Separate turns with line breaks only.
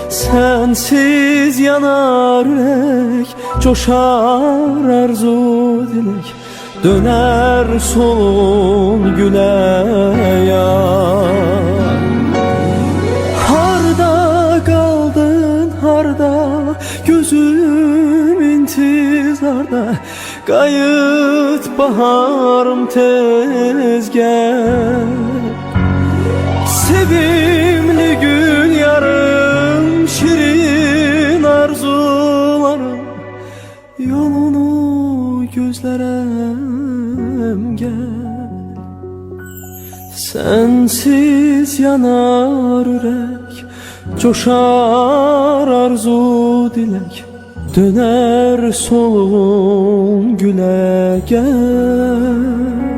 Sensiz yanar yürek, coşar arzu dilek, döner solun güle yar. Harda kaldın harda, gözüm intizarda, kayıt baharım tez gel. Sevimli gül yarım, şirin arzularım, yolunu gözlerem gel. Sensiz yanar yürek, coşar arzu dilek, döner solun güle gel.